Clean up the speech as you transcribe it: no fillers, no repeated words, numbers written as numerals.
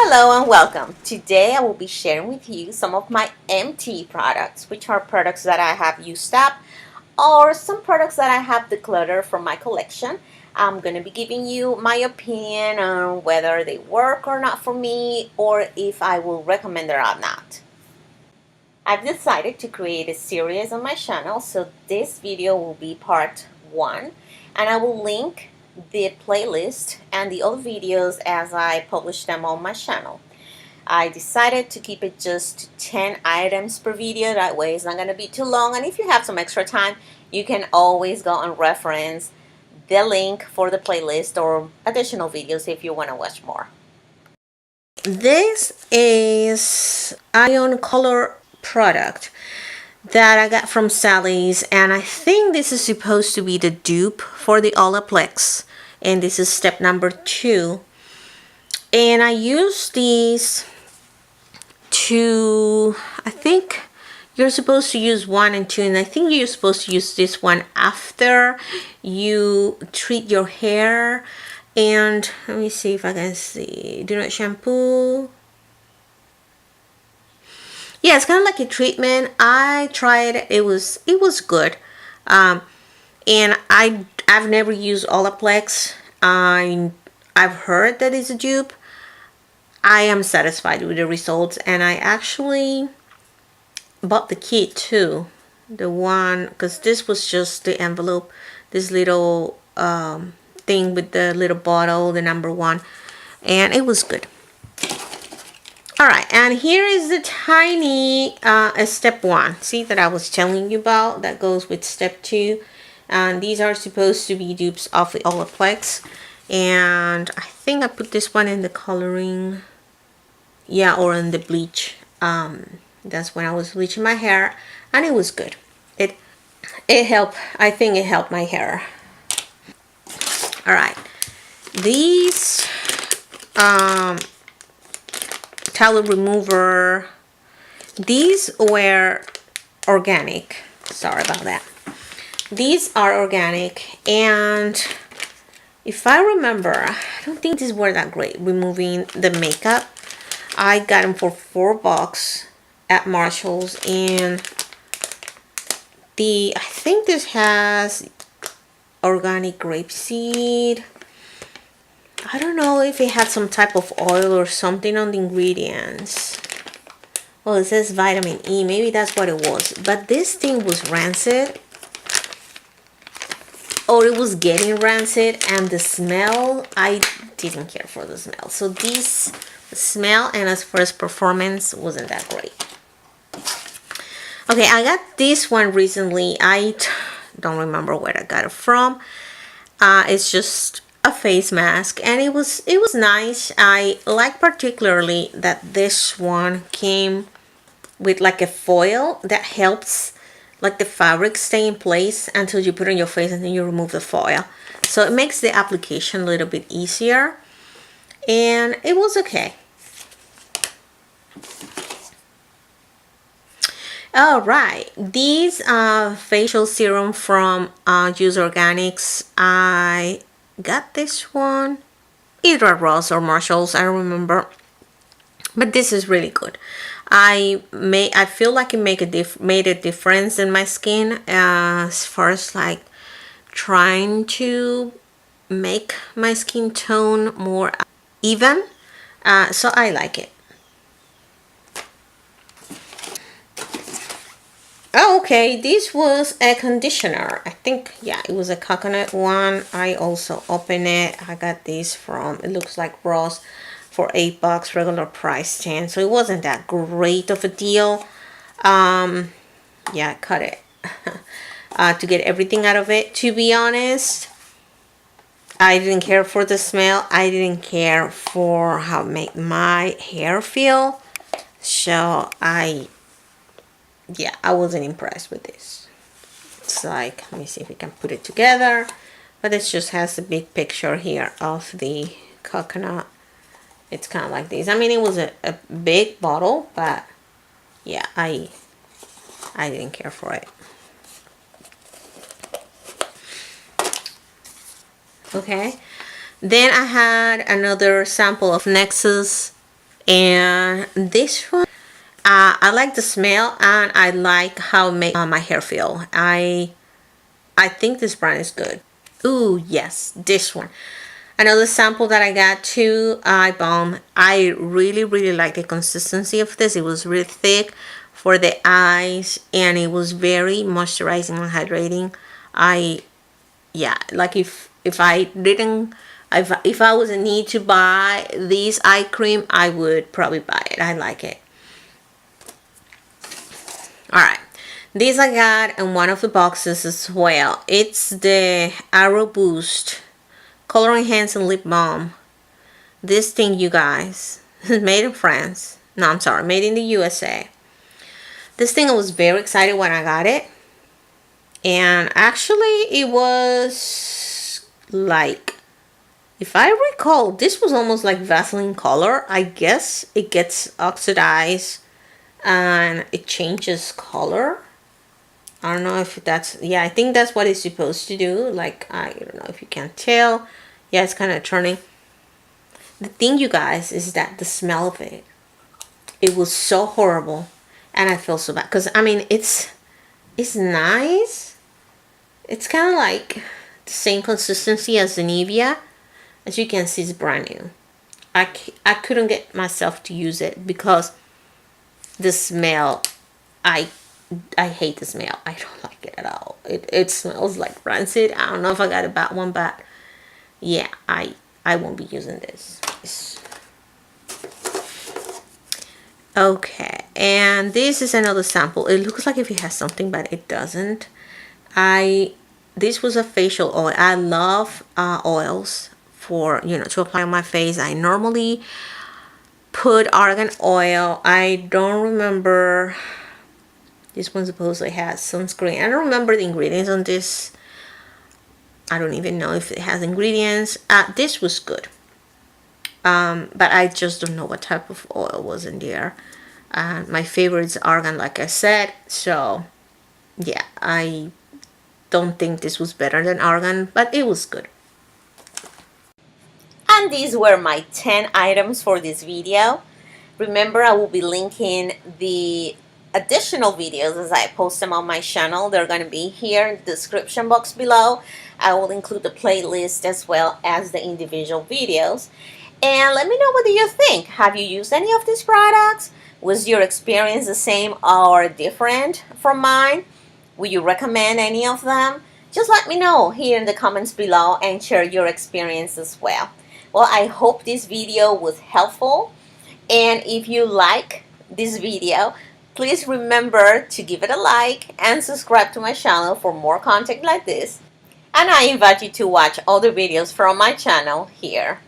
Hello and welcome. Today I will be sharing with you some of my empty products, which are products that I have used up or some products that I have decluttered from my collection. I'm going to be giving you my opinion on whether they work or not for me, or if I will recommend them or not. I've decided to create a series on my channel, so this video will be part 1, and I will link the playlist and the other videos as I publish them on my channel. I decided to keep it just 10 items per video, that way it's not going to be too long, and if you have some extra time, you can always go and reference the link for the playlist or additional videos if you want to watch more. This is ion color product that I got from Sally's, and I think this is supposed to be the dupe for the Olaplex, and this is step number 2. And I use these to, I think you're supposed to use 1 and 2, and I think you're supposed to use this one after you treat your hair. And let me see if I can see. Do not shampoo. Yeah, it's kind of like a treatment. I tried. It was good. And I've never used Olaplex. I've heard that it's a dupe. I am satisfied with the results, and I actually bought the kit too. The one, because this was just the envelope, this little thing with the little bottle, the number 1, and it was good. Alright, and here is the tiny step 1. See, that I was telling you about, that goes with step 2. And these are supposed to be dupes of the Olaplex. And I think I put this one in the coloring. Yeah, or in the bleach. That's when I was bleaching my hair, and it was good. It helped. I think it helped my hair. Alright, these towel remover, these were organic. Sorry about that. These are organic, and if I remember, I don't think these were that great removing the makeup. I got them for $4 at Marshall's, and I think this has organic grapeseed. I don't know if it had some type of oil or something on the ingredients. Well, it says vitamin E. Maybe that's what it was. But this thing was rancid. Or it was getting rancid, and the smell, I didn't care for the smell. So this smell, and as far as performance, wasn't that great. Okay, I got this one recently. I don't remember where I got it from. It's just a face mask, and it was nice. I like particularly that this one came with like a foil that helps like the fabric stay in place until you put it on your face, and then you remove the foil. So it makes the application a little bit easier, and it was okay. Alright, these facial serum from Use Organics. I got this one either at Ross or Marshall's, I don't remember, but this is really good. I feel like it made a difference in my skin as far as like trying to make my skin tone more even, so I like it. Oh, okay, this was a conditioner. I think, yeah, it was a coconut one. I also opened it. I got this from, it looks like Ross, for $8, regular price 10. So it wasn't that great of a deal. Yeah, I cut it to get everything out of it. To be honest, I didn't care for the smell. I didn't care for how it made my hair feel. So yeah, I wasn't impressed with this. It's like, let me see if we can put it together. But it just has a big picture here of the coconut. It's kind of like this. I mean, it was a big bottle, but yeah, I didn't care for it. Okay, then I had another sample of Nexus And this one, I like the smell, and I like how it makes my hair feel. I think this brand is good. Ooh, yes, this one. Another sample that I got too, eye balm. I really like the consistency of this. It was really thick for the eyes, and it was very moisturizing and hydrating. Yeah, like if I didn't, if I was in need to buy this eye cream, I would probably buy it. I like it. All right, this I got in one of the boxes as well. It's the Arrow Boost Color Enhancing Lip Balm. This thing, you guys, is made in France. No, I'm sorry, made in the USA. This thing, I was very excited when I got it. And actually, it was like, if I recall, this was almost like Vaseline color. I guess it gets oxidized and it changes color. I don't know if that's, yeah, I think that's what it's supposed to do. Like, I don't know if you can tell. Yeah, it's kind of turning. The thing, you guys, is that the smell of it, it was so horrible. And I feel so bad. Because, I mean, it's nice. It's kind of like the same consistency as the Nivea. As you can see, it's brand new. I couldn't get myself to use it because the smell, I hate the smell. I don't like it at all. It smells like rancid. I don't know if I got a bad one, but yeah, I won't be using this. Okay, and this is another sample. It looks like if it has something, but it doesn't. This was a facial oil. I love oils for, you know, to apply on my face. I normally put argan oil. I don't remember. This one supposedly has sunscreen. I don't remember the ingredients on this. I don't even know if it has ingredients. This was good. But I just don't know what type of oil was in there. My favorite is argan, like I said. So, yeah, I don't think this was better than argan, but it was good. And these were my 10 items for this video. Remember, I will be linking the additional videos as I post them on my channel. They're going to be here in the description box below. I will include the playlist as well as the individual videos. And let me know what do you think. Have you used any of these products? Was your experience the same or different from mine? Would you recommend any of them? Just let me know here in the comments below and share your experience as well. Well, I hope this video was helpful. And if you like this video, please remember to give it a like and subscribe to my channel for more content like this. And I invite you to watch other videos from my channel here.